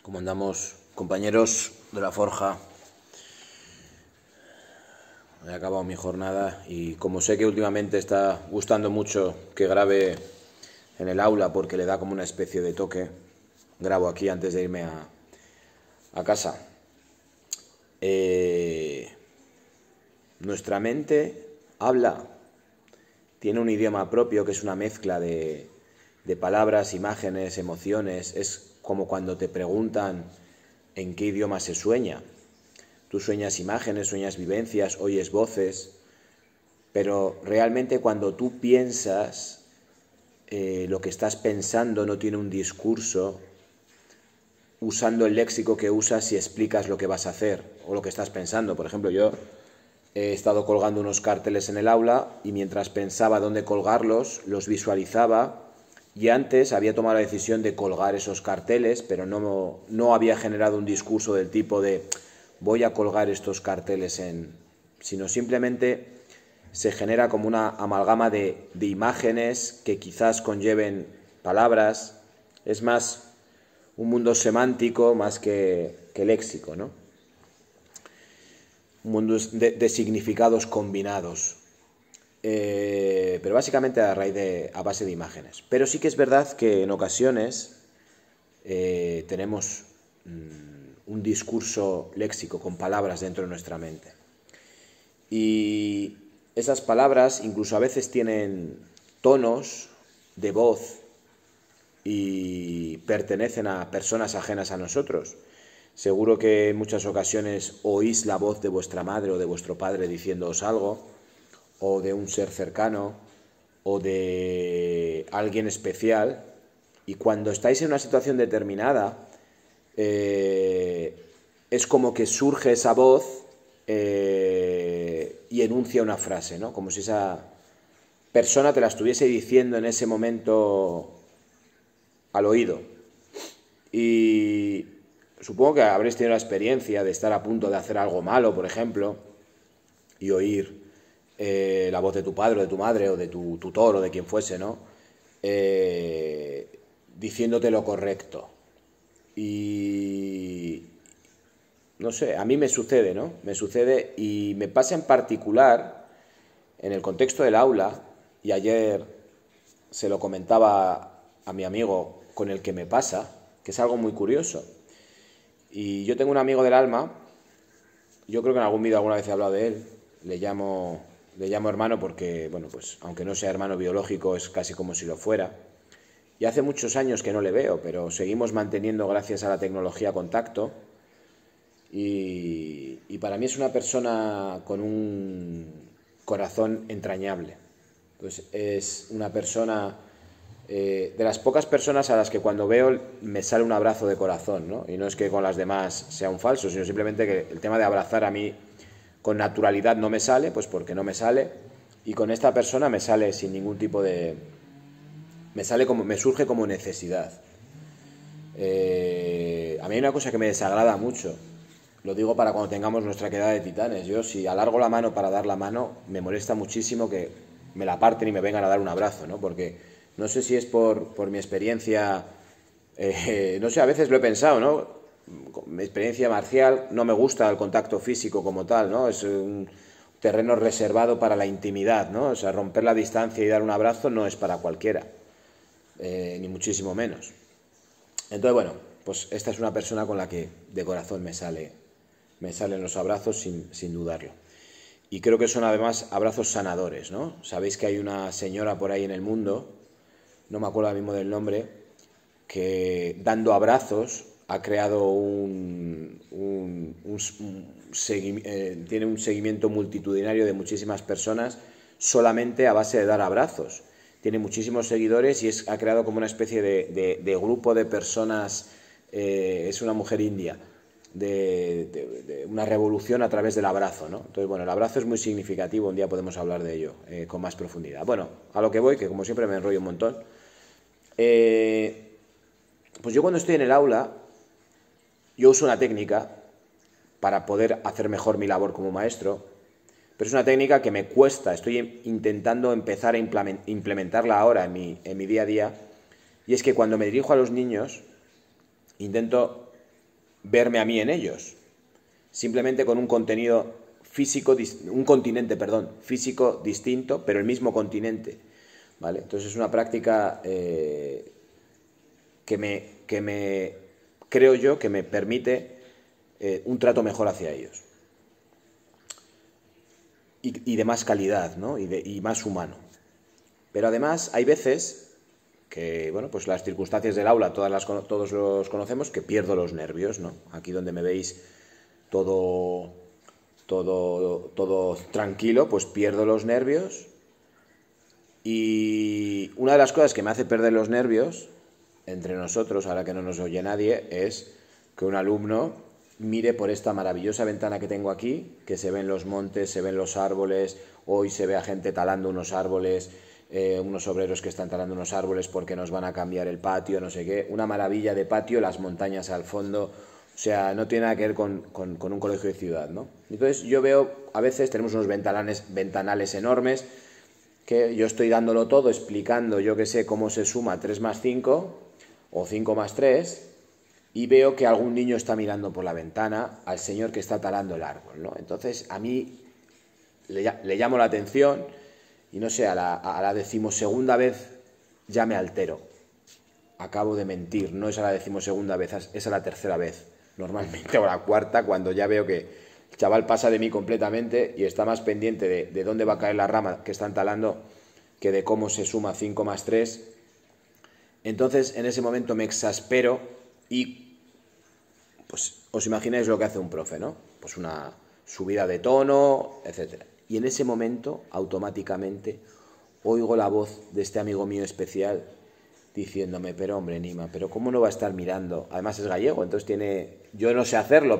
¿Cómo andamos, compañeros de la forja? He acabado mi jornada y como sé que últimamente está gustando mucho que grabe en el aula porque le da como una especie de toque, grabo aquí antes de irme a casa. Nuestra mente habla, tiene un idioma propio que es una mezcla de palabras, imágenes, emociones. Es como cuando te preguntan en qué idioma se sueña. Tú sueñas imágenes, sueñas vivencias, oyes voces, pero realmente cuando tú piensas, lo que estás pensando no tiene un discurso usando el léxico que usas y explicas lo que vas a hacer o lo que estás pensando. Por ejemplo, yo he estado colgando unos carteles en el aula y mientras pensaba dónde colgarlos, los visualizaba y antes había tomado la decisión de colgar esos carteles, pero no había generado un discurso del tipo de voy a colgar estos carteles sino simplemente se genera como una amalgama de imágenes que quizás conlleven palabras. Es más un mundo semántico más que léxico, ¿no? Un mundo de significados combinados. Pero básicamente a base de imágenes. Pero sí que es verdad que en ocasiones tenemos un discurso léxico con palabras dentro de nuestra mente. Y esas palabras incluso a veces tienen tonos de voz y pertenecen a personas ajenas a nosotros. Seguro que en muchas ocasiones oís la voz de vuestra madre o de vuestro padre diciéndoos algo, o de un ser cercano, o de alguien especial, y cuando estáis en una situación determinada, es como que surge esa voz y enuncia una frase, ¿no? Como si esa persona te la estuviese diciendo en ese momento al oído. Y supongo que habréis tenido la experiencia de estar a punto de hacer algo malo, por ejemplo, y oír la voz de tu padre o de tu madre o de tu tutor o de quien fuese, ¿no? Diciéndote lo correcto. Y no sé, a mí me sucede, ¿no? Me sucede y me pasa en particular en el contexto del aula, y ayer se lo comentaba a mi amigo con el que me pasa, que es algo muy curioso. Y yo tengo un amigo del alma, yo creo que en algún vídeo alguna vez he hablado de él, le llamo hermano porque, bueno, pues aunque no sea hermano biológico es casi como si lo fuera. Y hace muchos años que no le veo, pero seguimos manteniendo gracias a la tecnología contacto. Y para mí es una persona con un corazón entrañable. Pues es una persona de las pocas personas a las que cuando veo me sale un abrazo de corazón, ¿no? Y no es que con las demás sea un falso, sino simplemente que el tema de abrazar a mí con naturalidad no me sale, pues porque no me sale, y con esta persona me sale sin ningún tipo de... me surge como necesidad. A mí hay una cosa que me desagrada mucho, lo digo para cuando tengamos nuestra quedada de titanes. Yo, si alargo la mano para dar la mano, me molesta muchísimo que me la parten y me vengan a dar un abrazo, ¿no? Porque no sé si es por mi experiencia, no sé, a veces lo he pensado, ¿no? Mi experiencia marcial, no me gusta el contacto físico como tal, ¿no? Es un terreno reservado para la intimidad, ¿no? O sea, romper la distancia y dar un abrazo no es para cualquiera, ni muchísimo menos. Entonces, bueno, pues esta es una persona con la que de corazón me salen los abrazos sin dudarlo. Y creo que son además abrazos sanadores, ¿no? Sabéis que hay una señora por ahí en el mundo, no me acuerdo ahora mismo del nombre, que dando abrazos ha creado tiene un seguimiento multitudinario de muchísimas personas solamente a base de dar abrazos. Tiene muchísimos seguidores y ha creado como una especie de grupo de personas, es una mujer india, de una revolución a través del abrazo, ¿no? Entonces, bueno, el abrazo es muy significativo, un día podemos hablar de ello con más profundidad. Bueno, a lo que voy, que como siempre me enrollo un montón. Pues yo cuando estoy en el aula, yo uso una técnica para poder hacer mejor mi labor como maestro, pero es una técnica que me cuesta, estoy intentando empezar a implementarla ahora en mi día a día, y es que cuando me dirijo a los niños, intento verme a mí en ellos, simplemente con un contenido físico, un continente, perdón, físico distinto, pero el mismo continente, ¿vale? Entonces es una práctica creo yo, que me permite un trato mejor hacia ellos. Y de más calidad, ¿no? Y más humano. Pero además hay veces que, bueno, pues las circunstancias del aula todos los conocemos, que pierdo los nervios, ¿no? Aquí donde me veis todo tranquilo, pues pierdo los nervios. Y una de las cosas que me hace perder los nervios entre nosotros, ahora que no nos oye nadie, es que un alumno mire por esta maravillosa ventana que tengo aquí, que se ven los montes, se ven los árboles, hoy se ve a gente talando unos árboles, unos obreros que están talando unos árboles porque nos van a cambiar el patio, no sé qué, una maravilla de patio, las montañas al fondo, o sea, no tiene nada que ver con un colegio de ciudad, ¿no? Entonces yo veo, a veces tenemos unos ventanales enormes, que yo estoy dándolo todo, explicando, yo que sé, cómo se suma 3 más 5 o 5 más 3, y veo que algún niño está mirando por la ventana al señor que está talando el árbol, ¿no? Entonces a mí le llamo la atención y no sé, a la 12ª vez ya me altero. Acabo de mentir, no es a la 12ª vez, es a la 3ª vez, normalmente, o a la 4ª, cuando ya veo que el chaval pasa de mí completamente y está más pendiente de dónde va a caer la rama que están talando que de cómo se suma 5 más 3. Entonces en ese momento me exaspero y pues os imagináis lo que hace un profe, ¿no? Pues una subida de tono, etc. Y en ese momento automáticamente oigo la voz de este amigo mío especial diciéndome, pero hombre, Nima, pero ¿cómo no va a estar mirando? Además es gallego, entonces yo no sé hacerlo,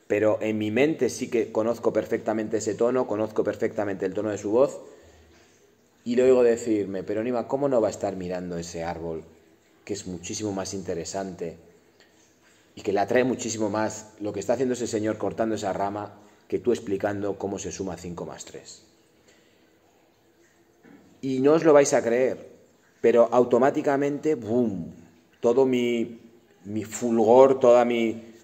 pero en mi mente sí que conozco perfectamente ese tono, conozco perfectamente el tono de su voz, y le oigo decirme, pero Nima, ¿cómo no va a estar mirando ese árbol, que es muchísimo más interesante y que le atrae muchísimo más lo que está haciendo ese señor cortando esa rama que tú explicando cómo se suma 5 más 3? Y no os lo vais a creer, pero automáticamente, ¡boom!, todo mi fulgor, toda mi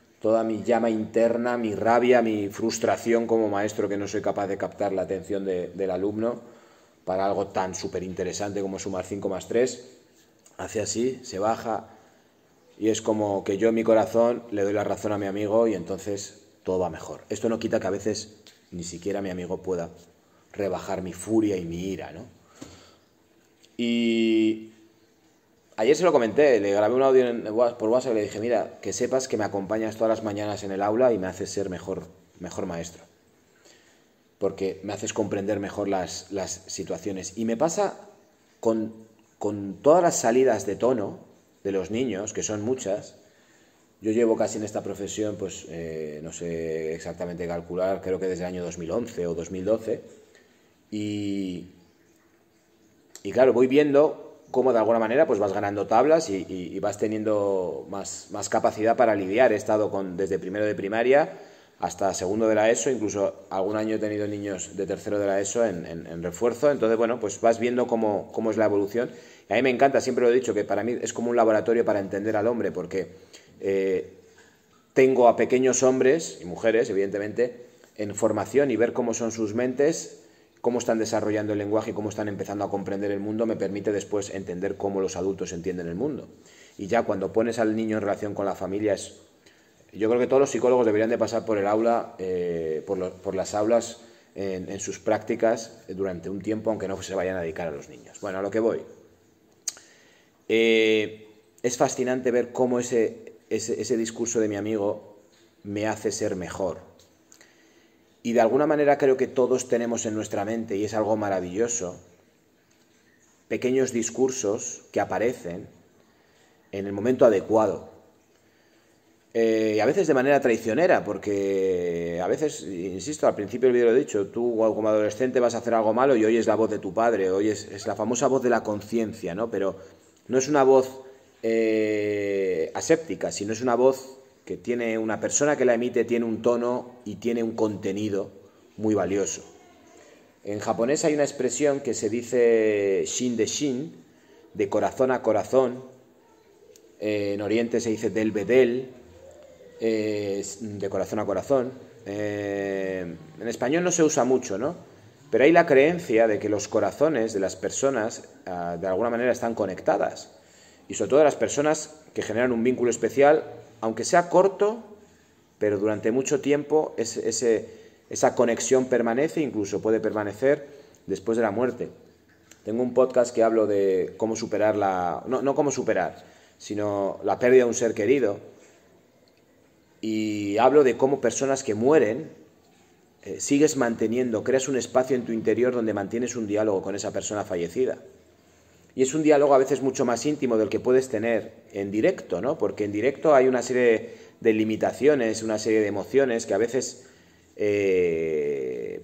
llama interna, mi rabia, mi frustración como maestro, que no soy capaz de captar la atención del alumno para algo tan súper interesante como sumar 5 más 3, hace así, se baja, y es como que yo en mi corazón le doy la razón a mi amigo y entonces todo va mejor. Esto no quita que a veces ni siquiera mi amigo pueda rebajar mi furia y mi ira, ¿no? Y ayer se lo comenté, le grabé un audio por WhatsApp y le dije, mira, que sepas que me acompañas todas las mañanas en el aula y me haces ser mejor maestro, porque me haces comprender mejor las situaciones. Y me pasa con todas las salidas de tono de los niños, que son muchas. Yo llevo casi en esta profesión, pues no sé exactamente calcular, creo que desde el año 2011 o 2012. Y claro, voy viendo cómo de alguna manera pues vas ganando tablas y vas teniendo más capacidad para lidiar. He estado desde primero de primaria hasta segundo de la ESO, incluso algún año he tenido niños de tercero de la ESO en refuerzo. Entonces, bueno, pues vas viendo cómo es la evolución. Y a mí me encanta, siempre lo he dicho, que para mí es como un laboratorio para entender al hombre, porque tengo a pequeños hombres y mujeres, evidentemente, en formación, y ver cómo son sus mentes, cómo están desarrollando el lenguaje y cómo están empezando a comprender el mundo, me permite después entender cómo los adultos entienden el mundo. Y ya cuando pones al niño en relación con la familia, yo creo que todos los psicólogos deberían de pasar por el aula, por las aulas en sus prácticas durante un tiempo, aunque no se vayan a dedicar a los niños. Bueno, a lo que voy. Es fascinante ver cómo ese discurso de mi amigo me hace ser mejor. Y de alguna manera creo que todos tenemos en nuestra mente, y es algo maravilloso, pequeños discursos que aparecen en el momento adecuado. Y a veces de manera traicionera, porque a veces, insisto, al principio del vídeo lo he dicho, tú como adolescente vas a hacer algo malo y oyes la voz de tu padre, es la famosa voz de la conciencia, ¿no? Pero no es una voz aséptica, sino es una voz que tiene una persona que la emite, tiene un tono y tiene un contenido muy valioso. En japonés hay una expresión que se dice shin de shin, de corazón a corazón. En Oriente se dice del bedel. de corazón a corazón. En español no se usa mucho, ¿no? Pero hay la creencia de que los corazones de las personas de alguna manera están conectadas. Y sobre todo las personas que generan un vínculo especial, aunque sea corto, pero durante mucho tiempo esa conexión permanece, incluso puede permanecer después de la muerte. Tengo un podcast que hablo de cómo superar no cómo superar, sino la pérdida de un ser querido. Y hablo de cómo personas que mueren, sigues manteniendo, creas un espacio en tu interior donde mantienes un diálogo con esa persona fallecida. Y es un diálogo a veces mucho más íntimo del que puedes tener en directo, ¿no? Porque en directo hay una serie de limitaciones, una serie de emociones que a veces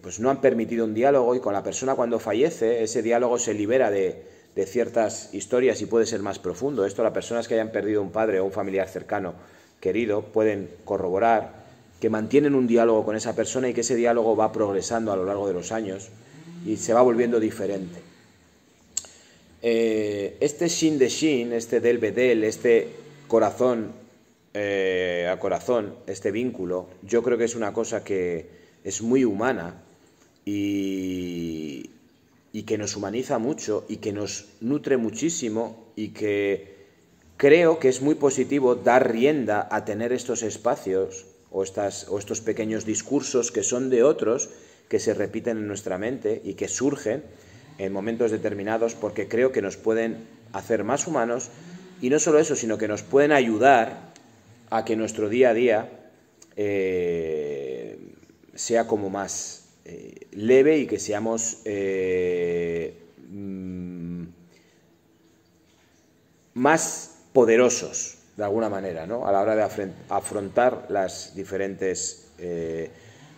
pues no han permitido un diálogo, y con la persona cuando fallece ese diálogo se libera de ciertas historias y puede ser más profundo. Esto las personas que hayan perdido un padre o un familiar cercano querido pueden corroborar, que mantienen un diálogo con esa persona y que ese diálogo va progresando a lo largo de los años y se va volviendo diferente. Este Shin de Shin, este Del Bedel, este corazón a corazón, este vínculo, yo creo que es una cosa que es muy humana y que nos humaniza mucho y que nos nutre muchísimo, y que creo que es muy positivo dar rienda a tener estos espacios o estos pequeños discursos que son de otros, que se repiten en nuestra mente y que surgen en momentos determinados, porque creo que nos pueden hacer más humanos, y no solo eso, sino que nos pueden ayudar a que nuestro día a día sea como más leve, y que seamos más poderosos de alguna manera, ¿no? A la hora de afrontar las diferentes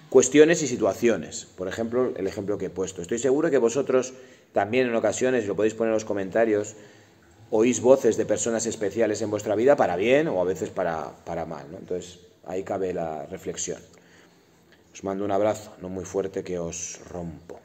cuestiones y situaciones. Por ejemplo, el ejemplo que he puesto. Estoy seguro que vosotros también en ocasiones, lo podéis poner en los comentarios, oís voces de personas especiales en vuestra vida para bien o a veces para mal, ¿no? Entonces, ahí cabe la reflexión. Os mando un abrazo, no muy fuerte, que os rompo.